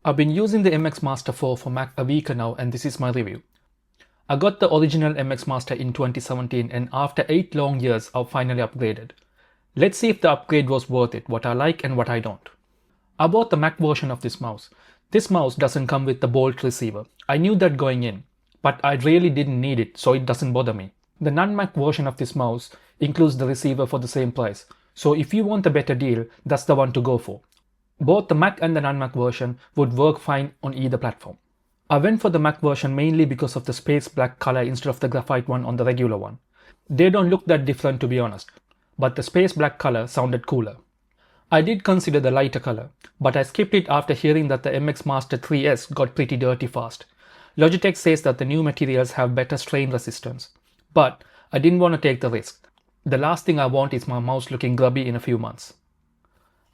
I've been using the MX Master 4 for Mac a week now, and this is my review. I got the original MX Master in 2017, and after 8 long years I've finally upgraded. Let's see if the upgrade was worth it, what I like and what I don't. I bought the Mac version of this mouse. This mouse doesn't come with the bolt receiver. I knew that going in, but I really didn't need it, so it doesn't bother me. The non-Mac version of this mouse includes the receiver for the same price, so if you want a better deal, that's the one to go for. Both the Mac and the non-Mac version would work fine on either platform. I went for the Mac version mainly because of the space black color instead of the graphite one on the regular one. They don't look that different, to be honest, but the space black color sounded cooler. I did consider the lighter color, but I skipped it after hearing that the MX Master 3S got pretty dirty fast. Logitech says that the new materials have better strain resistance, but I didn't want to take the risk. The last thing I want is my mouse looking grubby in a few months.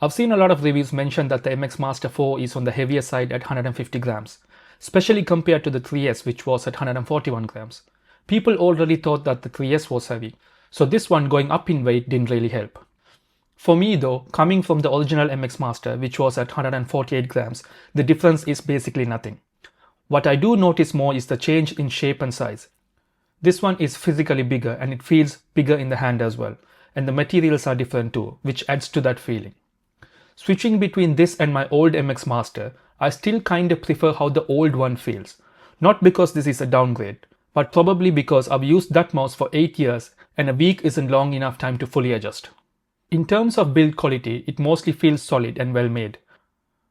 I've seen a lot of reviews mention that the MX Master 4 is on the heavier side at 150 grams, especially compared to the 3S, which was at 141 grams. People already thought that the 3S was heavy, so this one going up in weight didn't really help. For me though, coming from the original MX Master, which was at 148 grams, the difference is basically nothing. What I do notice more is the change in shape and size. This one is physically bigger and it feels bigger in the hand as well, and the materials are different too, which adds to that feeling. Switching between this and my old MX Master, I still kinda prefer how the old one feels. Not because this is a downgrade, but probably because I've used that mouse for 8 years and a week isn't long enough time to fully adjust. In terms of build quality, it mostly feels solid and well made.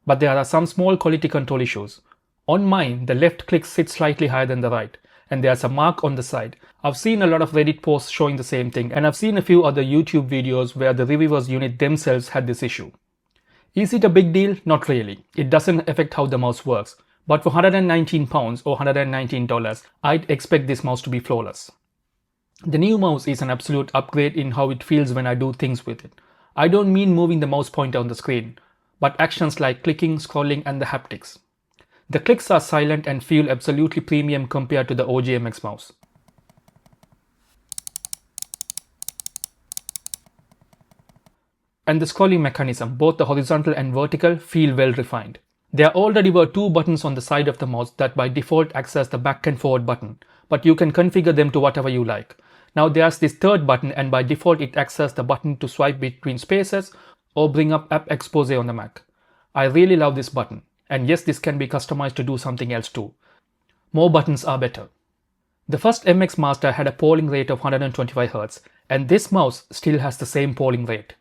But there are some small quality control issues. On mine, the left click sits slightly higher than the right, and there's a mark on the side. I've seen a lot of Reddit posts showing the same thing, and I've seen a few other YouTube videos where the reviewers unit themselves had this issue. Is it a big deal? Not really. It doesn't affect how the mouse works. But for £119 or $119, I'd expect this mouse to be flawless. The new mouse is an absolute upgrade in how it feels when I do things with it. I don't mean moving the mouse pointer on the screen, but actions like clicking, scrolling and the haptics. The clicks are silent and feel absolutely premium compared to the OG MX mouse. And the scrolling mechanism, both the horizontal and vertical, feel well refined. There already were 2 buttons on the side of the mouse that by default access the back and forward button, but you can configure them to whatever you like. Now there's this 3rd button, and by default it accesses the button to swipe between spaces or bring up app expose on the Mac. I really love this button, and yes, this can be customized to do something else too. More buttons are better. The first MX Master had a polling rate of 125Hz, and this mouse still has the same polling rate.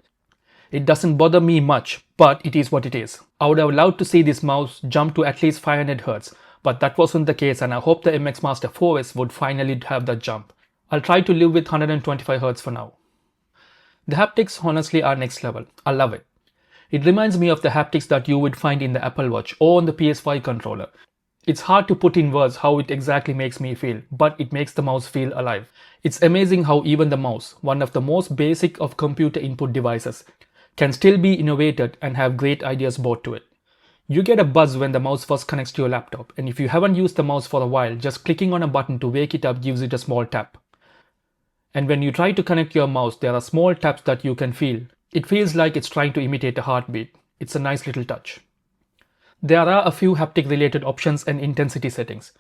It doesn't bother me much, but it is what it is. I would have loved to see this mouse jump to at least 500Hz, but that wasn't the case, and I hope the MX Master 4S would finally have that jump. I'll try to live with 125Hz for now. The haptics honestly are next level. I love it. It reminds me of the haptics that you would find in the Apple Watch or on the PS5 controller. It's hard to put in words how it exactly makes me feel, but it makes the mouse feel alive. It's amazing how even the mouse, one of the most basic of computer input devices, can still be innovated and have great ideas brought to it. You get a buzz when the mouse first connects to your laptop, and if you haven't used the mouse for a while, just clicking on a button to wake it up gives it a small tap. And when you try to connect your mouse, there are small taps that you can feel. It feels like it's trying to imitate a heartbeat. It's a nice little touch. There are a few haptic related options and intensity settings.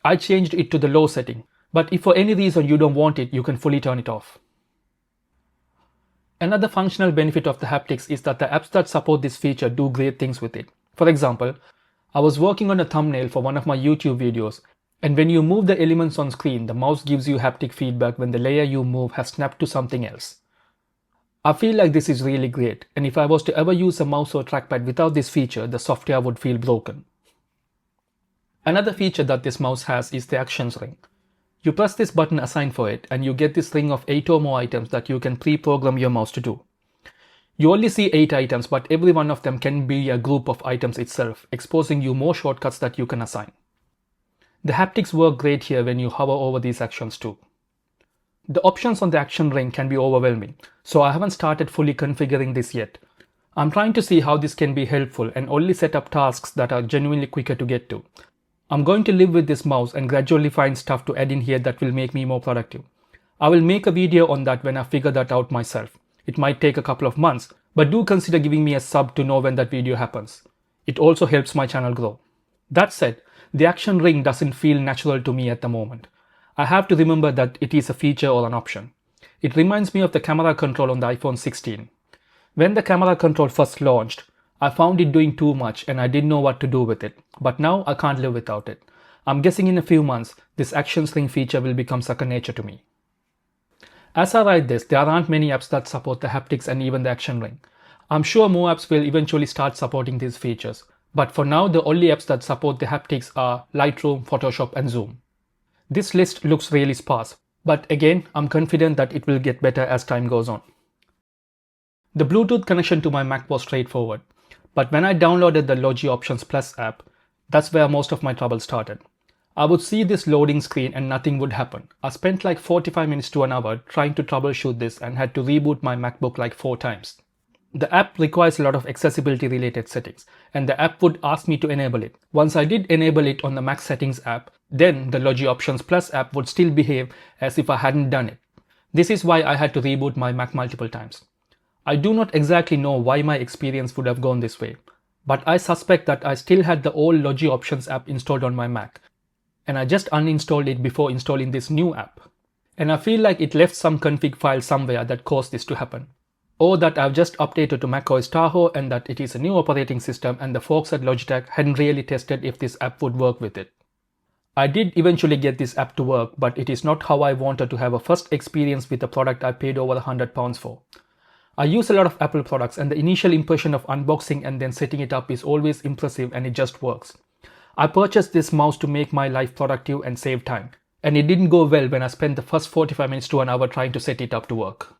I changed it to the low setting, but if for any reason you don't want it, you can fully turn it off. Another functional benefit of the haptics is that the apps that support this feature do great things with it. For example, I was working on a thumbnail for one of my YouTube videos, and when you move the elements on screen, the mouse gives you haptic feedback when the layer you move has snapped to something else. I feel like this is really great, and if I was to ever use a mouse or trackpad without this feature, the software would feel broken. Another feature that this mouse has is the actions ring. You press this button assigned for it, and you get this ring of 8 or more items that you can pre-program your mouse to do. You only see 8 items, but every one of them can be a group of items itself, exposing you more shortcuts that you can assign. The haptics work great here when you hover over these actions too. The options on the action ring can be overwhelming, so I haven't started fully configuring this yet. I'm trying to see how this can be helpful and only set up tasks that are genuinely quicker to get to. I'm going to live with this mouse and gradually find stuff to add in here that will make me more productive. I will make a video on that when I figure that out myself. It might take a couple of months, but do consider giving me a sub to know when that video happens. It also helps my channel grow. That said, the action ring doesn't feel natural to me at the moment. I have to remember that it is a feature or an option. It reminds me of the camera control on the iPhone 16. When the camera control first launched, I found it doing too much and I didn't know what to do with it. But now I can't live without it. I'm guessing in a few months, this action ring feature will become second nature to me. As I write this, there aren't many apps that support the haptics and even the action ring. I'm sure more apps will eventually start supporting these features. But for now, the only apps that support the haptics are Lightroom, Photoshop and Zoom. This list looks really sparse, but again, I'm confident that it will get better as time goes on. The Bluetooth connection to my Mac was straightforward, but when I downloaded the Logi Options Plus app, that's where most of my trouble started. I would see this loading screen and nothing would happen. I spent like 45 minutes to an hour trying to troubleshoot this and had to reboot my MacBook like 4 times. The app requires a lot of accessibility related settings, and the app would ask me to enable it. Once I did enable it on the Mac Settings app, then the Logi Options Plus app would still behave as if I hadn't done it. This is why I had to reboot my Mac multiple times. I do not exactly know why my experience would have gone this way, but I suspect that I still had the old Logi Options app installed on my Mac, and I just uninstalled it before installing this new app. And I feel like it left some config file somewhere that caused this to happen. Or that I've just updated to macOS Tahoe and that it is a new operating system and the folks at Logitech hadn't really tested if this app would work with it. I did eventually get this app to work, but it is not how I wanted to have a first experience with a product I paid over £100 for. I use a lot of Apple products and the initial impression of unboxing and then setting it up is always impressive and it just works. I purchased this mouse to make my life productive and save time, and it didn't go well when I spent the first 45 minutes to an hour trying to set it up to work.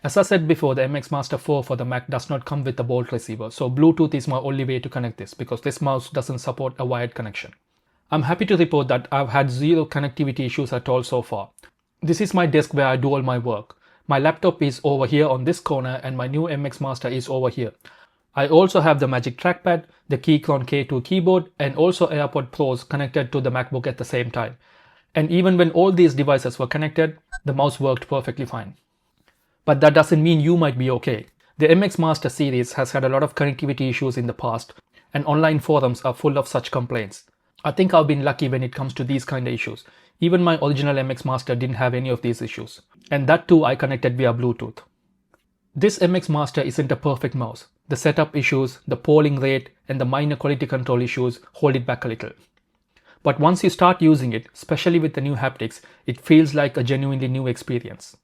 As I said before, the MX Master 4 for the Mac does not come with a Bolt receiver, so Bluetooth is my only way to connect this because this mouse doesn't support a wired connection. I'm happy to report that I've had zero connectivity issues at all so far. This is my desk where I do all my work. My laptop is over here on this corner and my new MX Master is over here. I also have the Magic Trackpad, the Keychron K2 keyboard and also AirPod Pros connected to the MacBook at the same time. And even when all these devices were connected, the mouse worked perfectly fine. But that doesn't mean you might be okay. The MX Master series has had a lot of connectivity issues in the past, and online forums are full of such complaints. I think I've been lucky when it comes to these kind of issues. Even my original MX Master didn't have any of these issues. And that too I connected via Bluetooth. This MX Master isn't a perfect mouse. The setup issues, the polling rate, and the minor quality control issues hold it back a little. But once you start using it, especially with the new haptics, it feels like a genuinely new experience.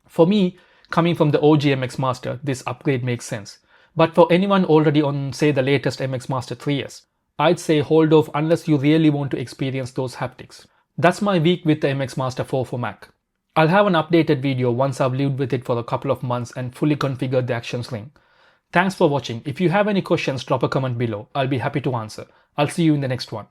For me, coming from the OG MX Master, this upgrade makes sense. But for anyone already on, say, the latest MX Master 3S, I'd say hold off unless you really want to experience those haptics. That's my week with the MX Master 4 for Mac. I'll have an updated video once I've lived with it for a couple of months and fully configured the action ring. Thanks for watching. If you have any questions, drop a comment below. I'll be happy to answer. I'll see you in the next one.